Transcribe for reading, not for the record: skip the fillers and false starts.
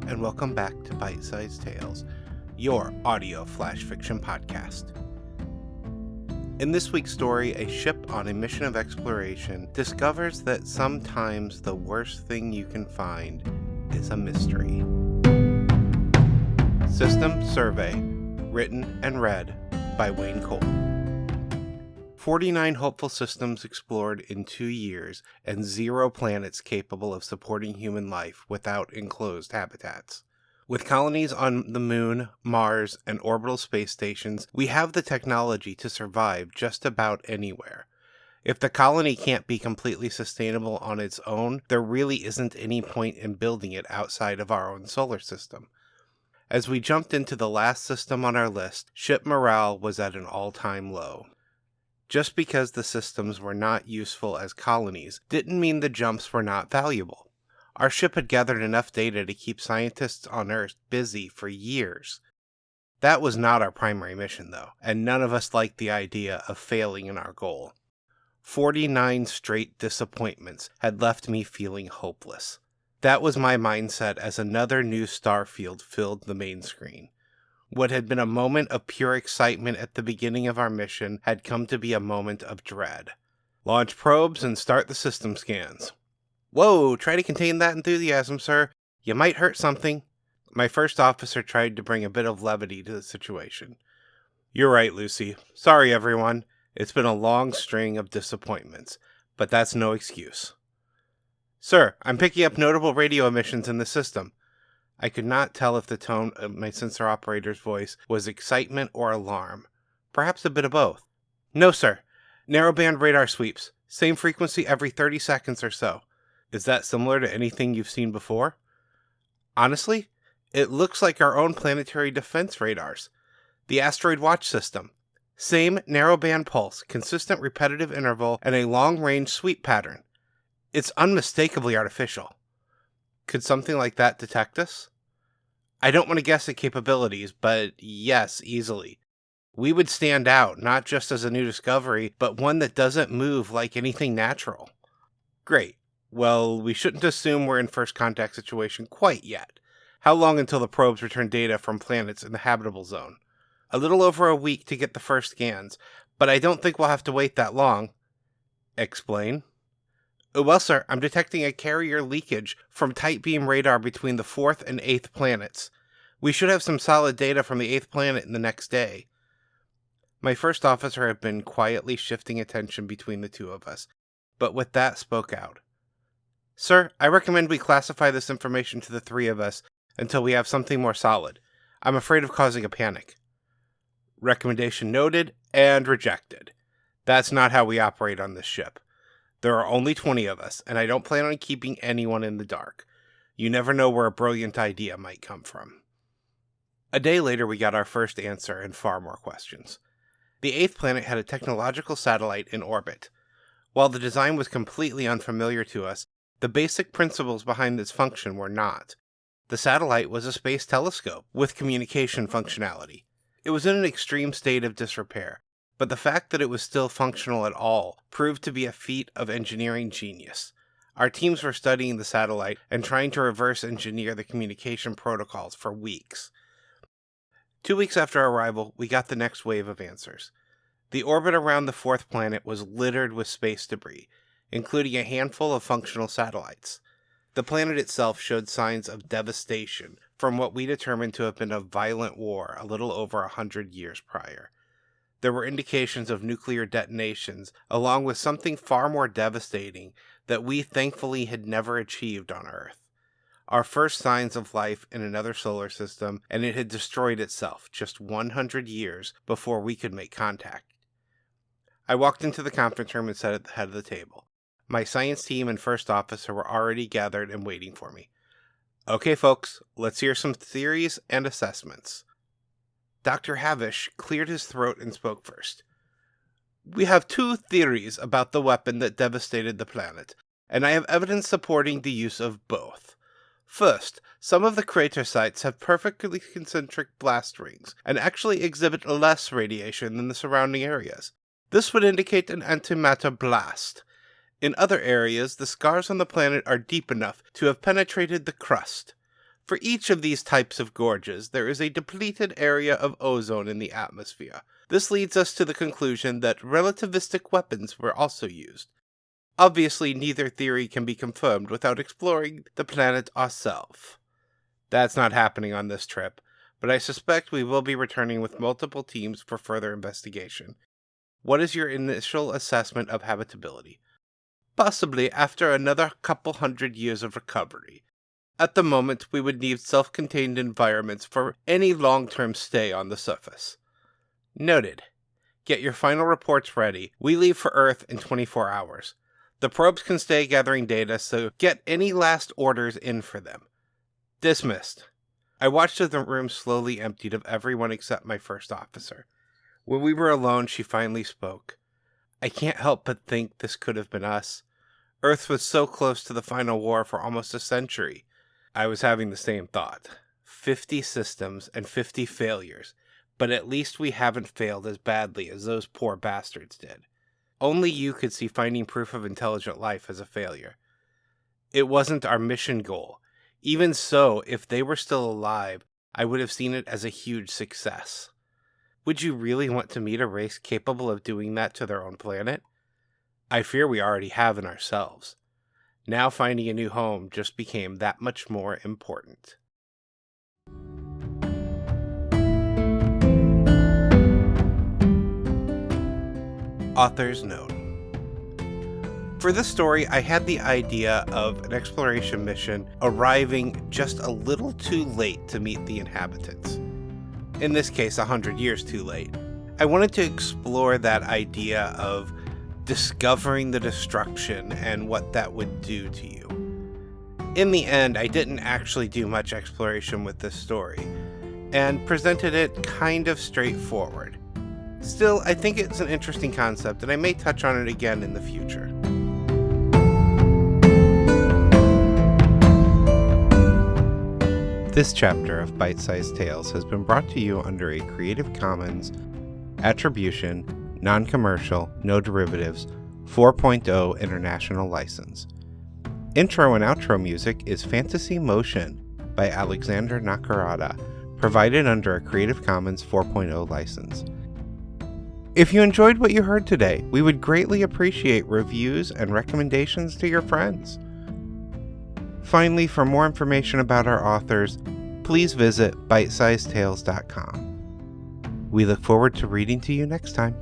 and welcome back to Bite-Sized Tales, your audio flash fiction podcast. In this week's story, a ship on a mission of exploration discovers that sometimes the worst thing you can find is a mystery. System Survey, written and read by Wayne Cole. 49 hopeful systems explored in 2 years, and 0 planets capable of supporting human life without enclosed habitats. With colonies on the Moon, Mars, and orbital space stations, we have the technology to survive just about anywhere. If the colony can't be completely sustainable on its own, there really isn't any point in building it outside of our own solar system. As we jumped into the last system on our list, ship morale was at an all-time low. Just because the systems were not useful as colonies didn't mean the jumps were not valuable. Our ship had gathered enough data to keep scientists on Earth busy for years. That was not our primary mission, though, and none of us liked the idea of failing in our goal. 49 straight disappointments had left me feeling hopeless. That was my mindset as another new star field filled the main screen. What had been a moment of pure excitement at the beginning of our mission had come to be a moment of dread. Launch probes and start the system scans. Whoa, try to contain that enthusiasm, sir. You might hurt something. My first officer tried to bring a bit of levity to the situation. You're right, Lucy. Sorry, everyone. It's been a long string of disappointments, but that's no excuse. Sir, I'm picking up notable radio emissions in the system. I could not tell if the tone of my sensor operator's voice was excitement or alarm. Perhaps a bit of both. No, sir. Narrowband radar sweeps. Same frequency every 30 seconds or so. Is that similar to anything you've seen before? Honestly, it looks like our own planetary defense radars. The asteroid watch system. Same narrowband pulse, consistent repetitive interval, and a long-range sweep pattern. It's unmistakably artificial. Could something like that detect us? I don't want to guess at capabilities, but yes, easily. We would stand out, not just as a new discovery, but one that doesn't move like anything natural. Great. Well, we shouldn't assume we're in first contact situation quite yet. How long until the probes return data from planets in the habitable zone? A little over a week to get the first scans, but I don't think we'll have to wait that long. Explain. Well, sir, I'm detecting a carrier leakage from tight beam radar between the 4th and 8th planets. We should have some solid data from the 8th planet in the next day. My first officer had been quietly shifting attention between the two of us, but with that spoke out. Sir, I recommend we classify this information to the 3 of us until we have something more solid. I'm afraid of causing a panic. Recommendation noted and rejected. That's not how we operate on this ship. There are only 20 of us, and I don't plan on keeping anyone in the dark. You never know where a brilliant idea might come from. A day later, we got our first answer and far more questions. The 8th planet had a technological satellite in orbit. While the design was completely unfamiliar to us, the basic principles behind its function were not. The satellite was a space telescope with communication functionality. It was in an extreme state of disrepair, but the fact that it was still functional at all proved to be a feat of engineering genius. Our teams were studying the satellite and trying to reverse engineer the communication protocols for weeks. 2 weeks after arrival, we got the next wave of answers. The orbit around the 4th planet was littered with space debris, including a handful of functional satellites. The planet itself showed signs of devastation from what we determined to have been a violent war a little over 100 years prior. There were indications of nuclear detonations, along with something far more devastating that we thankfully had never achieved on Earth. Our first signs of life in another solar system, and it had destroyed itself just 100 years before we could make contact. I walked into the conference room and sat at the head of the table. My science team and first officer were already gathered and waiting for me. Okay, folks, let's hear some theories and assessments. Dr. Havish cleared his throat and spoke first. We have 2 theories about the weapon that devastated the planet, and I have evidence supporting the use of both. First, some of the crater sites have perfectly concentric blast rings, and actually exhibit less radiation than the surrounding areas. This would indicate an antimatter blast. In other areas, the scars on the planet are deep enough to have penetrated the crust. For each of these types of gorges, there is a depleted area of ozone in the atmosphere. This leads us to the conclusion that relativistic weapons were also used. Obviously, neither theory can be confirmed without exploring the planet ourselves. That's not happening on this trip, but I suspect we will be returning with multiple teams for further investigation. What is your initial assessment of habitability? Possibly after another couple hundred years of recovery. At the moment, we would need self-contained environments for any long-term stay on the surface. Noted. Get your final reports ready. We leave for Earth in 24 hours. The probes can stay gathering data, so get any last orders in for them. Dismissed. I watched as the room slowly emptied of everyone except my first officer. When we were alone, she finally spoke. I can't help but think this could have been us. Earth was so close to the final war for almost a century. I was having the same thought. 50 systems and 50 failures, but at least we haven't failed as badly as those poor bastards did. Only you could see finding proof of intelligent life as a failure. It wasn't our mission goal. Even so, if they were still alive, I would have seen it as a huge success. Would you really want to meet a race capable of doing that to their own planet? I fear we already have in ourselves. Now finding a new home just became that much more important. Author's note. For this story, I had the idea of an exploration mission arriving just a little too late to meet the inhabitants. In this case, 100 years too late. I wanted to explore that idea of discovering the destruction and what that would do to you. In the end, I didn't actually do much exploration with this story, and presented it kind of straightforward. Still, I think it's an interesting concept, and I may touch on it again in the future. This chapter of Bite-Sized Tales has been brought to you under a Creative Commons Attribution, Non-Commercial, No Derivatives, 4.0 International License. Intro and outro music is Fantasy Motion by Alexander Nakarada, provided under a Creative Commons 4.0 license. If you enjoyed what you heard today, we would greatly appreciate reviews and recommendations to your friends. Finally, for more information about our authors, please visit bitesizedtales.com. We look forward to reading to you next time.